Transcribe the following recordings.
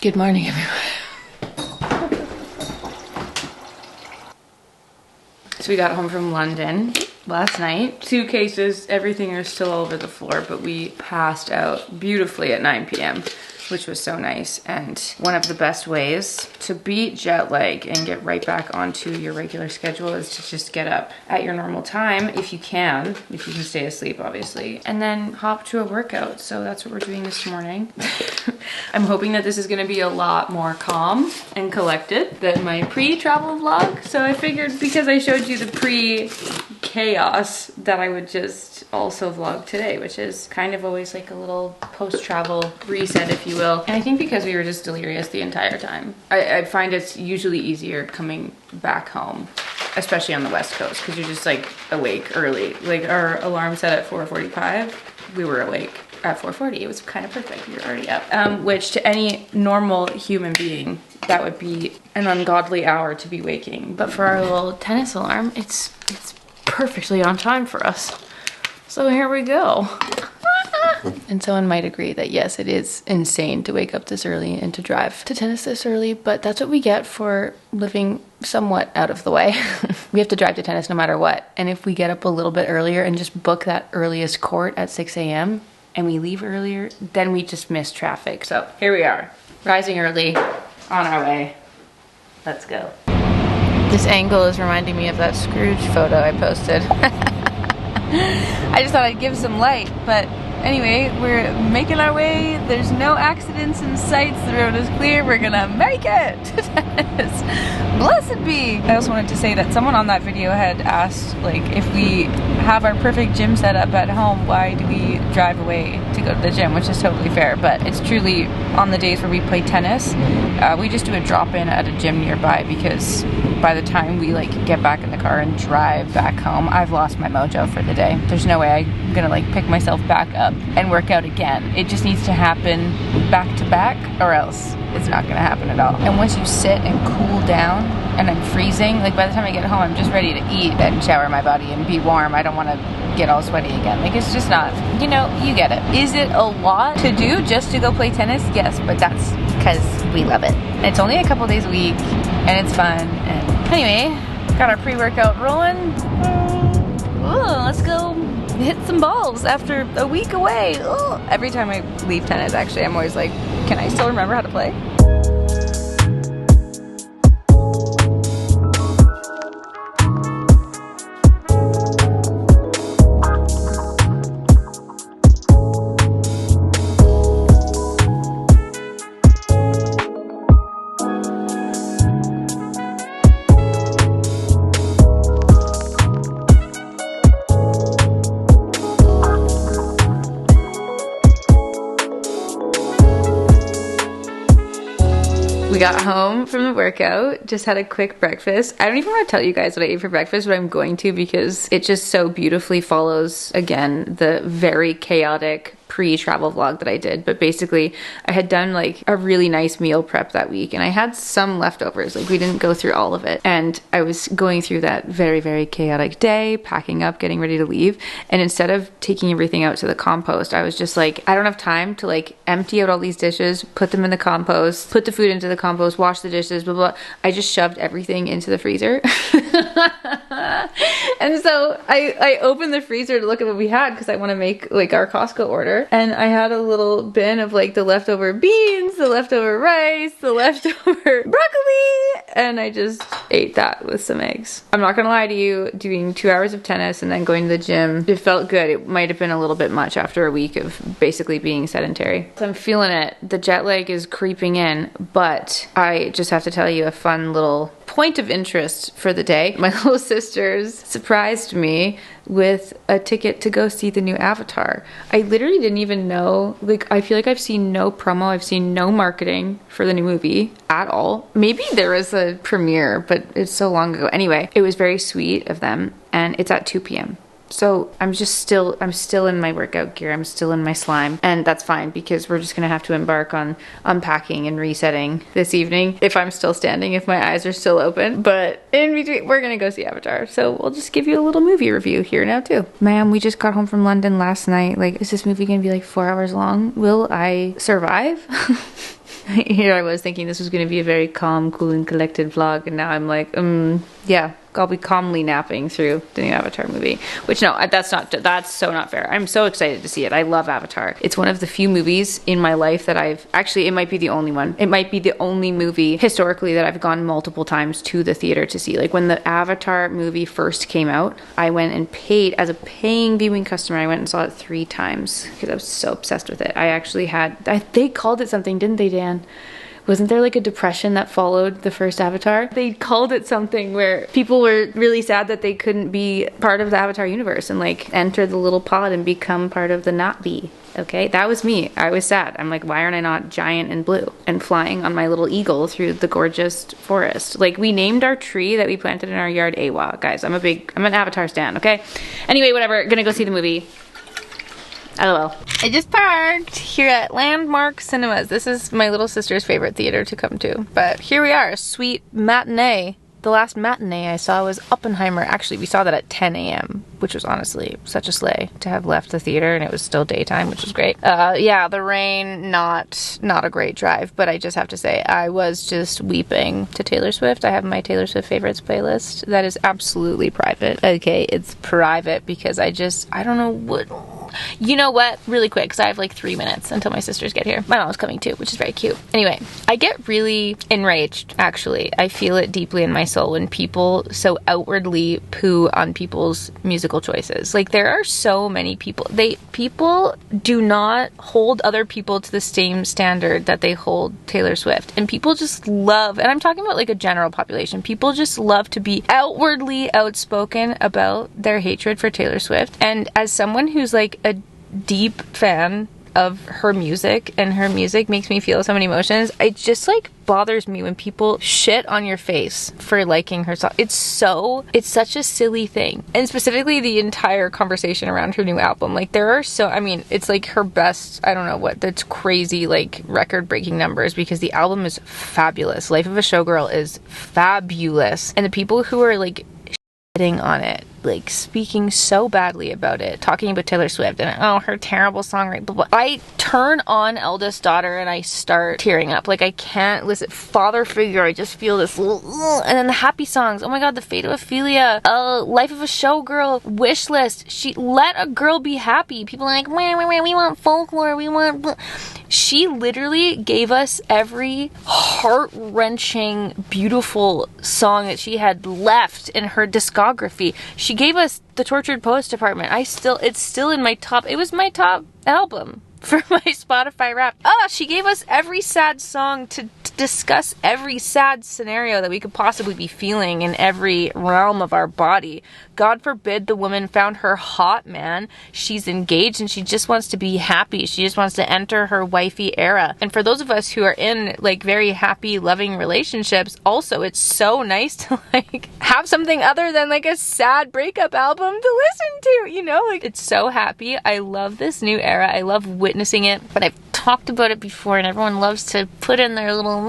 Good morning, everyone. So we got home from London last night. Suitcases, everything are still all over the floor, but we passed out beautifully at 9 p.m. which was so nice. And one of the best ways to beat jet lag and get right back onto your regular schedule is to just get up at your normal time if you can stay asleep, obviously, and then hop to a workout. So that's what we're doing this morning. I'm hoping that this is gonna be a lot more calm and collected than my pre-travel vlog. So I figured, because I showed you the pre-chaos, that I would just also vlog today, which is kind of always like a little post-travel reset, if you will. And I think because we were just delirious the entire time, I find it's usually easier coming back home, especially on the West Coast, because you're just like awake early. Like our alarm set at 4:45, we were awake at 4:40. It was kind of perfect. You're already up. Which to any normal human being, that would be an ungodly hour to be waking. But for our little tennis alarm, it's perfectly on time for us. So here we go. And someone might agree that yes, it is insane to wake up this early and to drive to tennis this early, but that's what we get for living somewhat out of the way. We have to drive to tennis no matter what. And if we get up a little bit earlier and just book that earliest court at 6 a.m. and we leave earlier, then we just miss traffic. So here we are, rising early, on our way. Let's go. This angle is reminding me of that Scrooge photo I posted. I just thought I'd give some light, but anyway, we're making our way. There's no accidents in sight. The road is clear. We're gonna make it to tennis. Blessed be. I also wanted to say that someone on that video had asked, like, if we have our perfect gym set up at home, why do we drive away to go to the gym, which is totally fair. But it's truly on the days where we play tennis, we just do a drop-in at a gym nearby, because by the time we like get back in the car and drive back home, I've lost my mojo for the day. There's no way I'm gonna like pick myself back up and work out again. It just needs to happen back to back, or else it's not gonna happen at all. And once you sit and cool down, and I'm freezing, like by the time I get home, I'm just ready to eat and shower my body and be warm. I don't want to get all sweaty again. Like, it's just not, you know, you get it. Is it a lot to do just to go play tennis? Yes, but that's because we love it. And it's only a couple days a week, and it's fun. And anyway, got our pre-workout rolling. Ooh, let's go hit some balls after a week away. Ooh. Every time I leave tennis, actually, I'm always like, can I still remember how to play? We got home from the workout, just had a quick breakfast. I don't even want to tell you guys what I ate for breakfast, but I'm going to, because it just so beautifully follows, again, the very chaotic pre-travel vlog that I did. But basically, I had done like a really nice meal prep that week, and I had some leftovers. Like, we didn't go through all of it. And I was going through that very, very chaotic day, packing up, getting ready to leave. And instead of taking everything out to the compost, I was just like, I don't have time to like empty out all these dishes, put them in the compost, put the food into the compost, wash the dishes, blah, blah. I just shoved everything into the freezer. And so I opened the freezer to look at what we had, because I want to make like our Costco order. And I had a little bin of like the leftover beans, the leftover rice, the leftover broccoli, and I just ate that with some eggs. I'm not gonna lie to you, doing 2 hours of tennis and then going to the gym, it felt good. It might have been a little bit much after a week of basically being sedentary. So I'm feeling it. The jet lag is creeping in, but I just have to tell you a fun little point of interest for the day. My little sisters surprised me with a ticket to go see the new Avatar. I literally didn't even know, like, I feel like I've seen no promo, I've seen no marketing for the new movie at all. Maybe there was a premiere, but it's so long ago. Anyway, it was very sweet of them, and it's at 2 p.m. So I'm still in my workout gear. I'm still in my slime, and that's fine, because we're just gonna have to embark on unpacking and resetting this evening. If I'm still standing, if my eyes are still open, but in between, we're gonna go see Avatar. So we'll just give you a little movie review here now too. Ma'am, we just got home from London last night. Like, is this movie gonna be like 4 hours long? Will I survive? here I was thinking this was going to be a very calm, cool, and collected vlog, and now I'm like, yeah, I'll be calmly napping through the new Avatar movie. Which, no, that's so not fair. I'm so excited to see it. I love Avatar. It's one of the few movies in my life that it might be the only one. It might be the only movie historically that I've gone multiple times to the theater to see. Like, when the Avatar movie first came out, I went and paid, as a paying viewing customer, I went and saw it 3 times because I was so obsessed with it. I actually they called it something, didn't they, Dan? Wasn't there like a depression that followed the first Avatar? They called it something where people were really sad that they couldn't be part of the Avatar universe and like enter the little pod and become part of the Na'vi. Okay, that was me. I was sad. I'm like, why aren't I not giant and blue and flying on my little eagle through the gorgeous forest? Like, we named our tree that we planted in our yard Awa. Guys, I'm an Avatar stan, okay? Anyway, whatever. Gonna go see the movie. LOL. I just parked here at Landmark Cinemas. This is my little sister's favorite theater to come to. But here we are, a sweet matinee. The last matinee I saw was Oppenheimer. Actually, we saw that at 10 a.m., which was honestly such a slay to have left the theater, and it was still daytime, which was great. Yeah, the rain, not a great drive, but I just have to say, I was just weeping to Taylor Swift. I have my Taylor Swift favorites playlist that is absolutely private. Okay, it's private because I don't know what... You know what? Really quick, because I have like 3 minutes until my sisters get here. My mom's coming too, which is very cute. Anyway, I get really enraged, actually. I feel it deeply in my soul when people so outwardly poo on people's musical choices. Like, there are so many people. People do not hold other people to the same standard that they hold Taylor Swift. And people just love, and I'm talking about like a general population, people just love to be outwardly outspoken about their hatred for Taylor Swift. And as someone who's like a deep fan of her music, and her music makes me feel so many emotions, it just like bothers me when people shit on your face for liking her song. It's such a silly thing. And specifically the entire conversation around her new album. Like, it's like her best, I don't know what, that's crazy, like, record-breaking numbers, because the album is fabulous. Life of a Showgirl is fabulous. And the people who are like shitting on it, like speaking so badly about it, talking about Taylor Swift and her terrible songwriting, I turn on Eldest Daughter and I start tearing up. Like, I can't listen. Father Figure, I just feel this and then the happy songs, oh my god, the Fate of Ophelia, Life of a Showgirl, Wish List. She let a girl be happy. People are like, we want folklore, we want... She literally gave us every heart-wrenching, beautiful song that she had left in her discography. She gave us the Tortured Poets Department. It's still in my top. It was my top album for my Spotify Wrapped. She gave us every sad song to discuss every sad scenario that we could possibly be feeling in every realm of our body. God forbid the woman found her hot man. She's engaged and she just wants to be happy. She just wants to enter her wifey era. And for those of us who are in like very happy, loving relationships, also it's so nice to like have something other than like a sad breakup album to listen to, you know? Like, it's so happy. I love this new era. I love witnessing it, but I've talked about it before and everyone loves to put in their little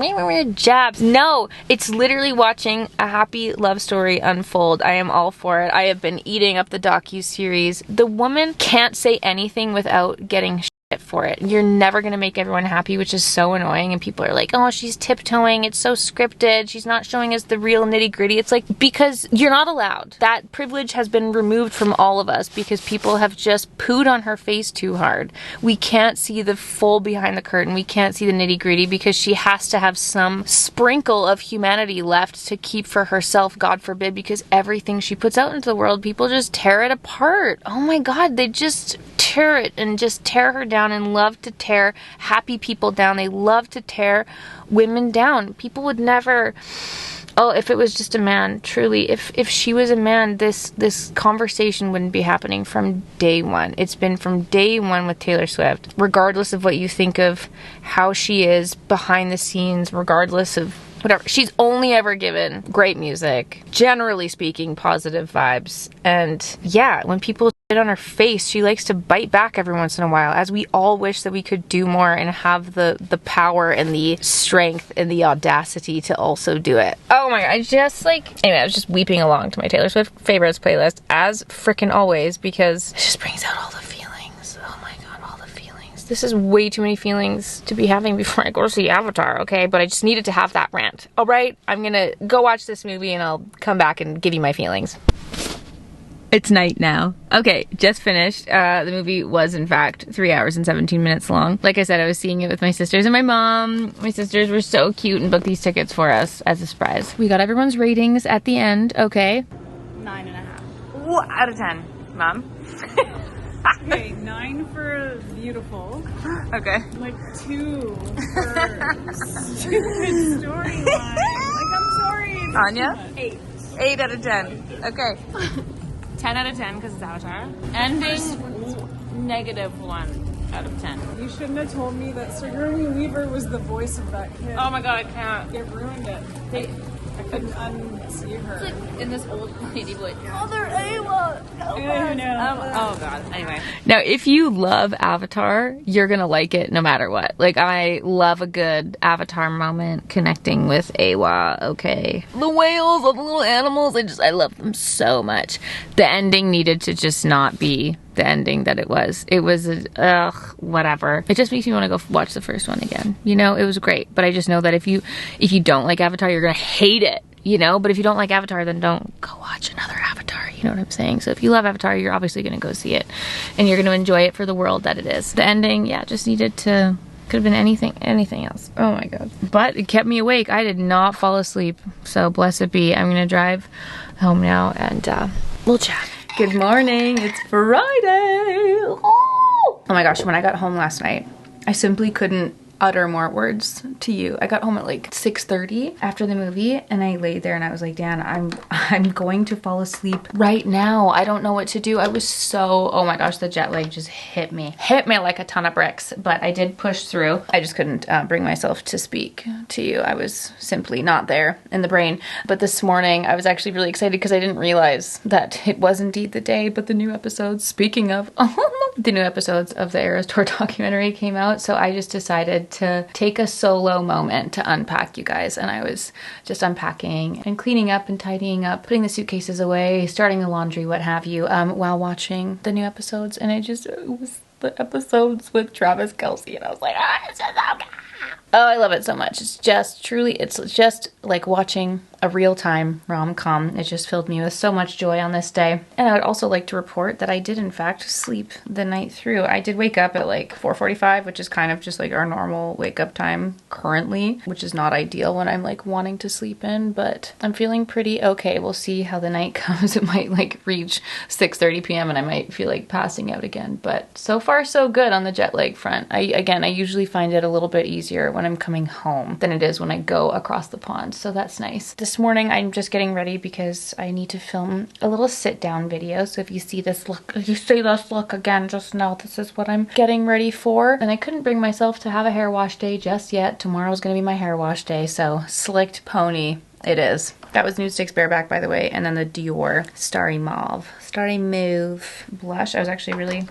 jabs. No, it's literally watching a happy love story unfold. I am all for it. I have been eating up the docu-series. The woman can't say anything without getting shit for it. You're never going to make everyone happy, which is so annoying, and people are like, oh, she's tiptoeing, it's so scripted, she's not showing us the real nitty-gritty. It's like, because you're not allowed. That privilege has been removed from all of us because people have just pooed on her face too hard. We can't see the full behind the curtain. We can't see the nitty-gritty because she has to have some sprinkle of humanity left to keep for herself, God forbid, because everything she puts out into the world, people just tear it apart. Oh my god, they just tear it and just tear her down, and love to tear happy people down. They love to tear women down. People would never... Oh, if it was just a man, truly, if she was a man, this conversation wouldn't be happening from day one. It's been from day one with Taylor Swift. Regardless of what you think of how she is behind the scenes, regardless of whatever, she's only ever given great music, generally speaking, positive vibes. And yeah, when people shit on her face, she likes to bite back every once in a while, as we all wish that we could do more and have the power and the strength and the audacity to also do it. Oh my god, anyway, I was just weeping along to my Taylor Swift favorites playlist, as frickin' always, because it just brings out all the feelings. Oh my god, all the feelings. This is way too many feelings to be having before I go to see Avatar, okay? But I just needed to have that rant, all right? I'm gonna go watch this movie and I'll come back and give you my feelings. It's night now. Okay, just finished. The movie was, in fact, 3 hours and 17 minutes long. Like I said, I was seeing it with my sisters and my mom. My sisters were so cute and booked these tickets for us as a surprise. We got everyone's ratings at the end, okay? 9.5. Ooh, out of 10. Mom? Okay, 9 for beautiful. Okay. Like 2 for stupid storyline. Like, I'm sorry. Anya? 8. 8 out of 10. Okay. 10 out of 10 because it's Avatar. Ending, -1 out of 10. You shouldn't have told me that Sigourney Weaver was the voice of that kid. Oh my god, I can't. It ruined it. I couldn't unsee her. It's like in this old lady voice. Mother Ayla! Oh god. Anyway. Now, if you love Avatar, you're gonna like it no matter what. Like, I love a good Avatar moment connecting with Awa, okay? The whales, all the little animals, I love them so much. The ending needed to just not be the ending that it was. It was, whatever. It just makes me want to go watch the first one again. You know, it was great. But I just know that if you don't like Avatar, you're gonna hate it. You know, but if you don't like Avatar, then don't go watch another Avatar. You know what I'm saying? So if you love Avatar, you're obviously going to go see it. And you're going to enjoy it for the world that it is. The ending, yeah, just needed to... Could have been anything else. Oh my god. But it kept me awake. I did not fall asleep. So blessed be. I'm going to drive home now and we'll chat. Good morning. It's Friday. Oh my gosh, when I got home last night, I simply couldn't utter more words to you. I got home at like 6:30 after the movie and I laid there and I was like, Dan, I'm going to fall asleep right now. I don't know what to do. I was so, oh my gosh, the jet lag just hit me like a ton of bricks, but I did push through. I just couldn't bring myself to speak to you. I was simply not there in the brain. But this morning I was actually really excited because I didn't realize that it was indeed the day, but the new episodes, speaking of, the new episodes of the Eras Tour documentary came out. So I just decided to take a solo moment to unpack, you guys, and I was just unpacking and cleaning up and tidying up, putting the suitcases away, starting the laundry, what have you, while watching the new episodes. And it was the episodes with Travis Kelce and I was like, it's just so good. Oh, I love it so much. It's just truly, it's just like watching a real-time rom-com. It just filled me with so much joy on this day. And I would also like to report that I did in fact sleep the night through. I did wake up at like 4:45, which is kind of just like our normal wake-up time currently, which is not ideal when I'm like wanting to sleep in, but I'm feeling pretty okay. We'll see how the night comes. It might like reach 6:30 p.m. and I might feel like passing out again, but so far so good on the jet lag front. I usually find it a little bit easier when I'm coming home than it is when I go across the pond, so that's nice. This morning I'm just getting ready because I need to film a little sit down video, so if you see this look, if you see this look again, just know this is what I'm getting ready for. And I couldn't bring myself to have a hair wash day just yet. Tomorrow's gonna be my hair wash day, so slicked pony it is. That was Nude Sticks Bareback, by the way, and then the Dior Starry Mauve blush. I was actually really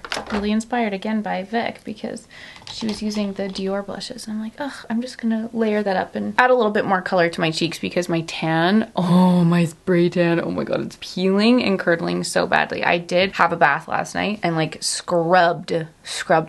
inspired again by Vic because she was using the Dior blushes. And I'm like, ugh, I'm just gonna layer that up and add a little bit more color to my cheeks because my tan, oh, my spray tan, oh my god, it's peeling and curdling so badly. I did have a bath last night and like scrubbed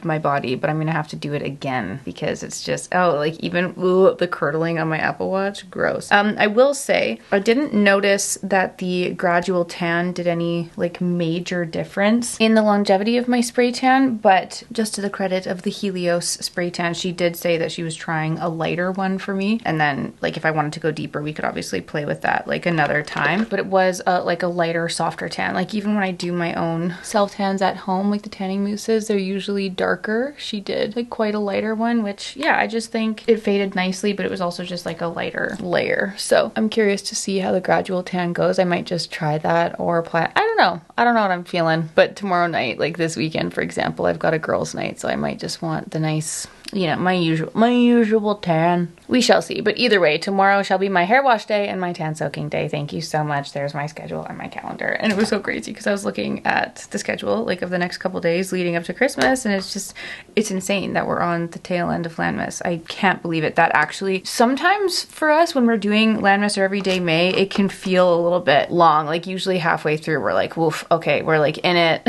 my body, but I'm gonna have to do it again because it's just, oh, like even the curdling on my Apple Watch, gross. I will say, I didn't notice that the gradual tan did any like major difference in the longevity of my spray tan, but just to the credit of the Helios spray tan, she did say that she was trying a lighter one for me, and then like if I wanted to go deeper we could obviously play with that like another time, but it was like a lighter, softer tan. Like even when I do my own self tans at home, like the tanning mousses, they're usually darker. She did like quite a lighter one, which yeah, I just think it faded nicely, but it was also just like a lighter layer. So I'm curious to see how the gradual tan goes. I might just try that or apply. I don't know what I'm feeling. But tomorrow night, like this weekend for example, I've got a girls night, so I might just want the nice you know, my usual tan. We shall see. But either way, tomorrow shall be my hair wash day and my tan soaking day. Thank you so much. There's my schedule and my calendar. And it was so crazy because I was looking at the schedule like of the next couple days leading up to Christmas, and it's insane that we're on the tail end of LANMAS. I can't believe it. That actually, sometimes for us when we're doing LANMAS or Everyday May, it can feel a little bit long. Like usually halfway through we're like, woof, okay, we're like in it.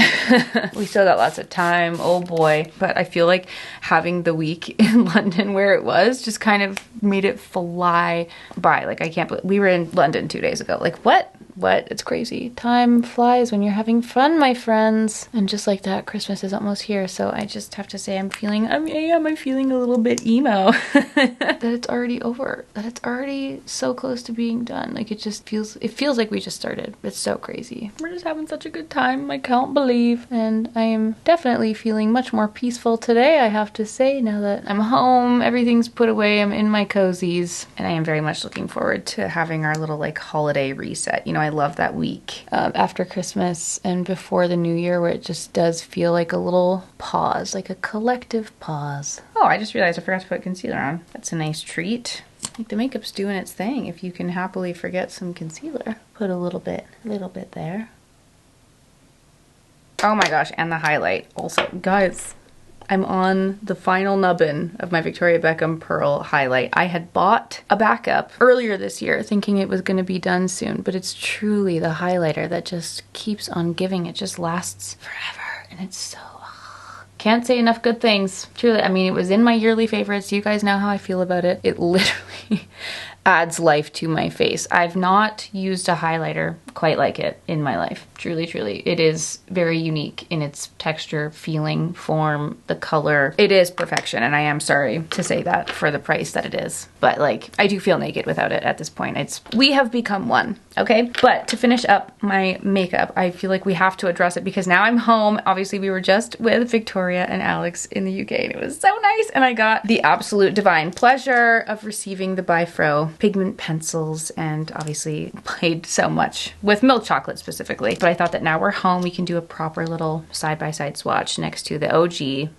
We still got lots of time, oh boy. But I feel like having the week in London where it was just kind of made it fly by. Like I can't believe we were in London 2 days ago. Like what? It's crazy. Time flies when you're having fun, my friends. And just like that, Christmas is almost here. So I just have to say I'm feeling a little bit emo. That it's already over. That it's already so close to being done. Like it feels like we just started. It's so crazy. We're just having such a good time. I can't believe. And I am definitely feeling much more peaceful today, I have to say, now that I'm home, everything's put away, I'm in my cozies. And I am very much looking forward to having our little like holiday reset. You know, I love that week after Christmas and before the new year where it just does feel like a little pause, like a collective pause. Oh, I just realized I forgot to put concealer on. That's a nice treat. Like the makeup's doing its thing if you can happily forget some concealer. Put a little bit there. Oh my gosh, and the highlight also. Guys, I'm on the final nubbin of my Victoria Beckham Pearl highlight. I had bought a backup earlier this year thinking it was going to be done soon, but it's truly the highlighter that just keeps on giving. It just lasts forever, and it's so... Can't say enough good things. Truly, I mean, it was in my yearly favorites. You guys know how I feel about it. It literally adds life to my face. I've not used a highlighter quite like it in my life. Truly, truly. It is very unique in its texture, feeling, form, the color. It is perfection, and I am sorry to say that for the price that it is. But like, I do feel naked without it at this point. We have become one, okay? But to finish up my makeup, I feel like we have to address it because now I'm home. Obviously, we were just with Victoria and Alex in the UK, and it was so nice. And I got the absolute divine pleasure of receiving the Bifro pigment pencils, and obviously played so much with milk chocolate specifically. But I thought that now we're home, we can do a proper little side-by-side swatch next to the OG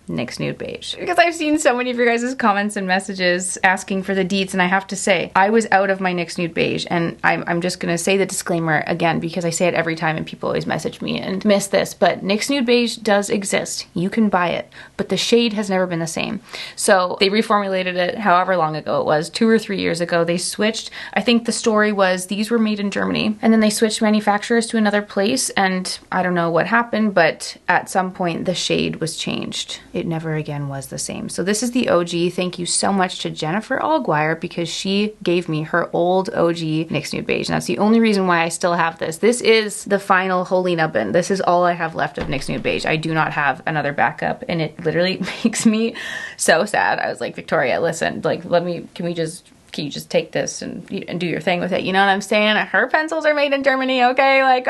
NYX Nude Beige. Because I've seen so many of your guys' comments and messages asking for the deets, and I have to say, I was out of my NYX Nude Beige, and I'm just gonna say the disclaimer again because I say it every time and people always message me and miss this, but NYX Nude Beige does exist. You can buy it, but the shade has never been the same. So they reformulated it however long ago it was, 2 or 3 years ago. They switched, I think the story was these were made in Germany, and then they switched manufacturers to another place, and I don't know what happened, but at some point the shade was changed. It never again was the same. So this is the OG. Thank you so much to Jennifer Alguire because she gave me her old OG NYX Nude Beige, and that's the only reason why I still have this. This is the final holy nubbin. This is all I have left of NYX Nude Beige. I do not have another backup, and it literally makes me so sad. I was like, Victoria, listen, like, can you just take this and do your thing with it? You know what I'm saying? Her pencils are made in Germany, okay? Like,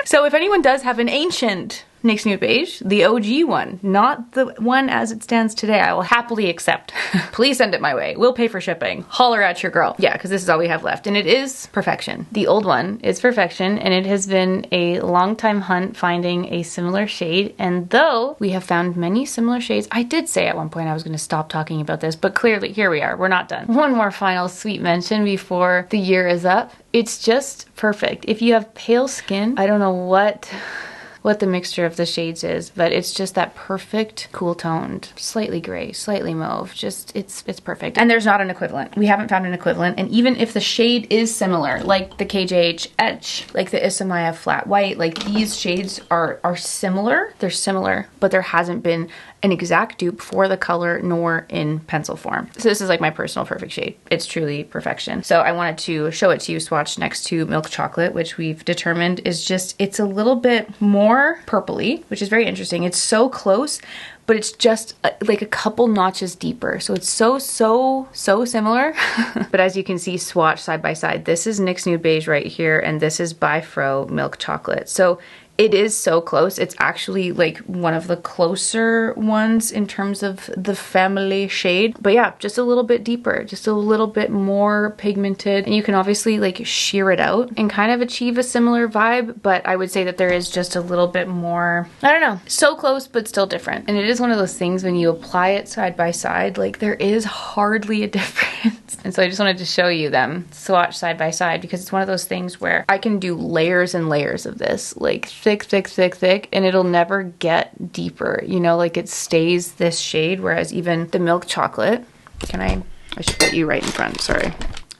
so if anyone does have an ancient NYX Nude Beige, the OG one, not the one as it stands today, I will happily accept. Please send it my way. We'll pay for shipping. Holler at your girl. Yeah, because this is all we have left, and it is perfection. The old one is perfection, and it has been a long time hunt finding a similar shade, and though we have found many similar shades, I did say at one point I was going to stop talking about this, but clearly here we are. We're not done. One more final sweet mention before the year is up. It's just perfect. If you have pale skin, I don't know what the mixture of the shades is, but it's just that perfect cool toned, slightly gray, slightly mauve, just it's perfect. And there's not an equivalent. We haven't found an equivalent, and even if the shade is similar, like the KJH Etch, like the Isamaya Flat White, like these shades are similar, they're similar, but there hasn't been an exact dupe for the color nor in pencil form. So this is like my personal perfect shade. It's truly perfection. So I wanted to show it to you swatched next to Milk Chocolate, which we've determined is just, it's a little bit more purpley, which is very interesting. It's so close, but it's just like a couple notches deeper. So it's so similar. But as you can see swatched side by side, this is NYX Nude Beige right here, and this is Bifro Milk Chocolate. So It is so close. It's actually like one of the closer ones in terms of the family shade. But yeah, just a little bit deeper, just a little bit more pigmented. And you can obviously like sheer it out and kind of achieve a similar vibe. But I would say that there is just a little bit more, I don't know, so close but still different. And it is one of those things when you apply it side by side, like there is hardly a difference. And so I just wanted to show you them swatch side by side because it's one of those things where I can do layers and layers of this, like thick, thick, thick, thick, and it'll never get deeper, you know, like it stays this shade, whereas even the milk chocolate, I should put you right in front, sorry.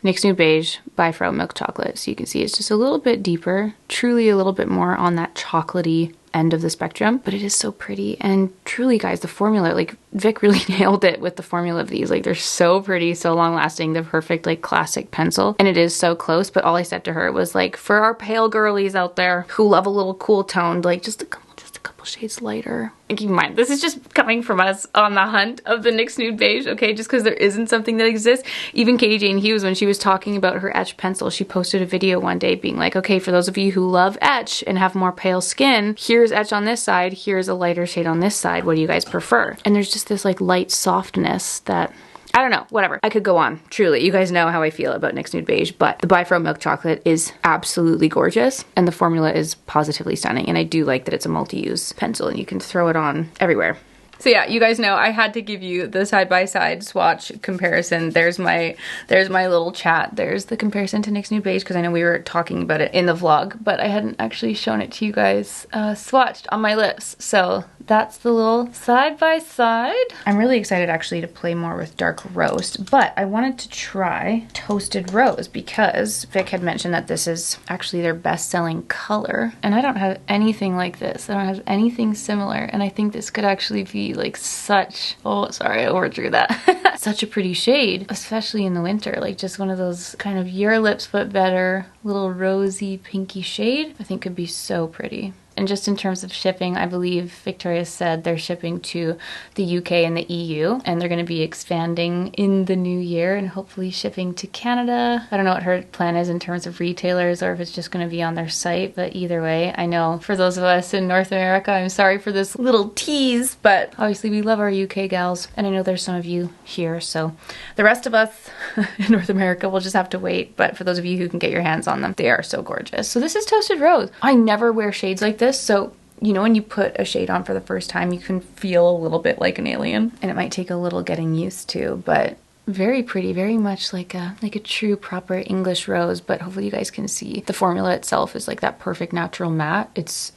NYX Nude Beige by Fro Milk Chocolate. So you can see it's just a little bit deeper, truly a little bit more on that chocolatey end of the spectrum, but it is so pretty. And truly guys, the formula, like Vic really nailed it with the formula of these. Like they're so pretty, so long lasting, the perfect like classic pencil, and it is so close. But all I said to her was like, for our pale girlies out there who love a little cool toned, like just a couple shades lighter. And keep in mind, this is just coming from us on the hunt of the NYX Nude Beige, okay? Just because there isn't something that exists. Even Katie Jane Hughes, when she was talking about her etch pencil, she posted a video one day being like, okay, for those of you who love etch and have more pale skin, here's etch on this side, here's a lighter shade on this side. What do you guys prefer? And there's just this like light softness that, I don't know, whatever. I could go on, truly. You guys know how I feel about NYX Nude Beige, but the By Fro Milk Chocolate is absolutely gorgeous, and the formula is positively stunning, and I do like that it's a multi-use pencil, and you can throw it on everywhere. So yeah, you guys know I had to give you the side-by-side swatch comparison. There's my little chat. There's the comparison to NYX Nude Beige, because I know we were talking about it in the vlog, but I hadn't actually shown it to you guys swatched on my lips. So that's the little side-by-side. I'm really excited actually to play more with dark roast, but I wanted to try toasted rose because Vic had mentioned that this is actually their best-selling color, and I don't have anything like this. I don't have anything similar, and I think this could actually be like such, oh sorry, I overdrew that. Such a pretty shade, especially in the winter, like just one of those kind of your lips but better little rosy pinky shade. I think could be so pretty. And just in terms of shipping, I believe Victoria said they're shipping to the UK and the EU, and they're going to be expanding in the new year and hopefully shipping to Canada. I don't know what her plan is in terms of retailers or if it's just going to be on their site, but either way, I know for those of us in North America, I'm sorry for this little tease, but obviously we love our UK gals, and I know there's some of you here, so the rest of us in North America will just have to wait, but for those of you who can get your hands on them, they are so gorgeous. So this is Toasted Rose. I never wear shades like this, so you know when you put a shade on for the first time, you can feel a little bit like an alien, and it might take a little getting used to, but very pretty, very much like a true proper English rose. But hopefully you guys can see the formula itself is like that perfect natural matte. It's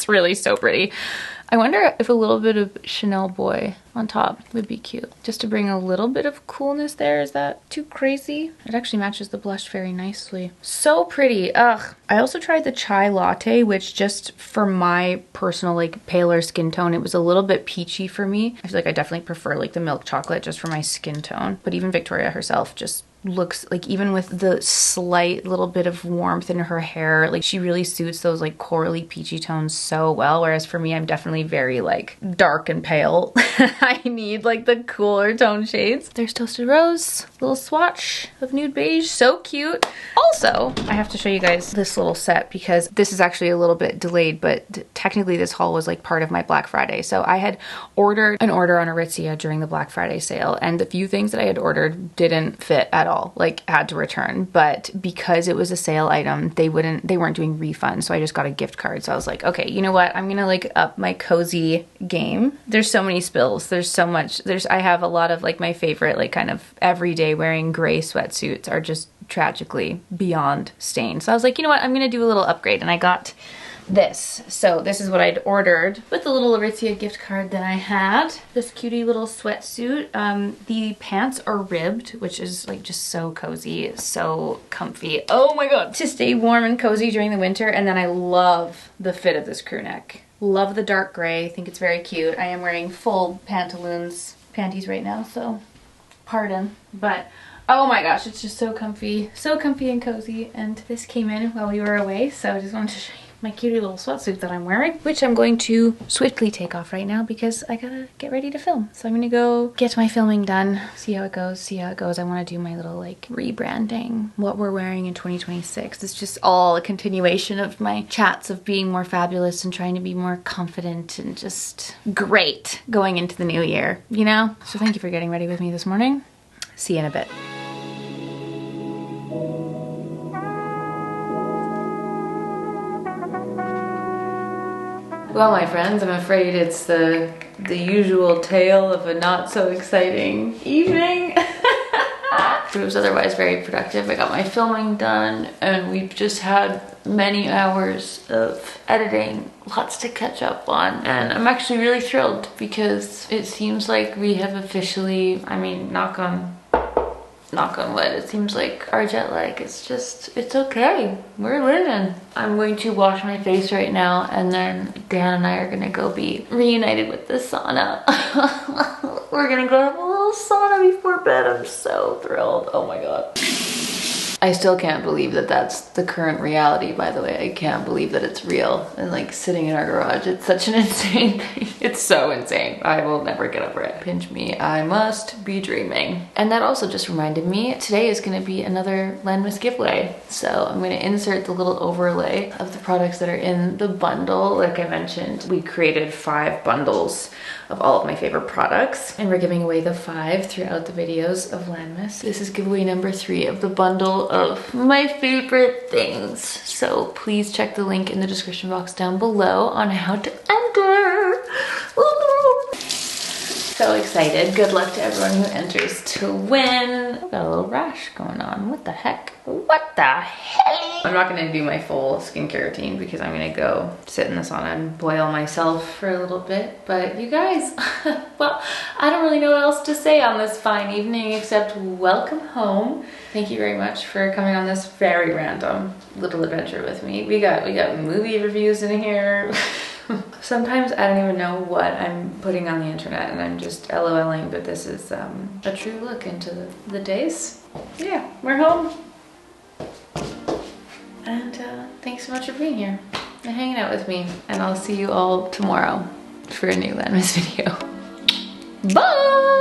really so pretty. I wonder if a little bit of Chanel Boy on top would be cute, just to bring a little bit of coolness there. Is that too crazy? It actually matches the blush very nicely. So pretty. Ugh. I also tried the chai latte, which just for my personal like paler skin tone, it was a little bit peachy for me. I feel like I definitely prefer like the milk chocolate just for my skin tone. But even Victoria herself just looks like, even with the slight little bit of warmth in her hair, like she really suits those like corally peachy tones so well, whereas for me I'm definitely very like dark and pale. I need like the cooler tone shades. There's Toasted Rose, little swatch of Nude Beige, so cute. Also, I have to show you guys this little set because this is actually a little bit delayed, but technically this haul was like part of my Black Friday. So I had ordered an order on Aritzia during the Black Friday sale, and the few things that I had ordered didn't fit at all, like had to return. But because it was a sale item, they weren't doing refunds, so I just got a gift card. So I was like, okay, you know what, I'm gonna like up my cozy game. There's so many spills, there's so much, I have a lot of like my favorite like kind of everyday wearing gray sweatsuits are just tragically beyond stained. So I was like, you know what, I'm gonna do a little upgrade, and I got this. So this is what I'd ordered with the little Aritzia gift card that I had. This cutie little sweatsuit. The pants are ribbed, which is like just so cozy, so comfy. Oh my god, to stay warm and cozy during the winter. And then I love the fit of this crew neck. Love the dark gray. I think it's very cute. I am wearing full panties right now, so pardon, but oh my gosh, it's just so comfy and cozy. And this came in while we were away, so I just wanted to show you my cutie little sweatsuit that I'm wearing, which I'm going to swiftly take off right now because I gotta get ready to film. So I'm gonna go get my filming done, see how it goes. I want to do my little like rebranding, what we're wearing in 2026. It's just all a continuation of my chats of being more fabulous and trying to be more confident and just great going into the new year, you know? So thank you for getting ready with me this morning. See you in a bit. Well, my friends, I'm afraid it's the usual tale of a not so exciting evening. It was otherwise very productive. I got my filming done and we've just had many hours of editing, lots to catch up on. And I'm actually really thrilled because it seems like we have officially, I mean, knock on wood, it seems like our jet lag is just, it's okay. We're living. I'm going to wash my face right now and then Dan and I are gonna go be reunited with the sauna. We're gonna go have a little sauna before bed. I'm so thrilled. Oh my God. I still can't believe that that's the current reality, by the way. I can't believe that it's real and like sitting in our garage. It's such an insane thing. It's so insane. I will never get over it. Pinch me, I must be dreaming. And that also just reminded me, today is gonna be another LANMAS giveaway. So I'm gonna insert the little overlay of the products that are in the bundle. Like I mentioned, we created 5 bundles of all of my favorite products and we're giving away the 5 throughout the videos of LANMAS. This is giveaway number 3 of the bundle of my favorite things. So please check the link in the description box down below on how to enter. Woo! So excited. Good luck to everyone who enters to win. I've got a little rash going on. What the heck? What the hell? I'm not gonna do my full skincare routine because I'm gonna go sit in the sauna and boil myself for a little bit. But you guys, well, I don't really know what else to say on this fine evening except welcome home. Thank you very much for coming on this very random little adventure with me. We got movie reviews in here. Sometimes I don't even know what I'm putting on the internet and I'm just LOLing, but this is a true look into the days. Yeah, we're home. And thanks so much for being here and hanging out with me. And I'll see you all tomorrow for a new LANMAS video. Bye!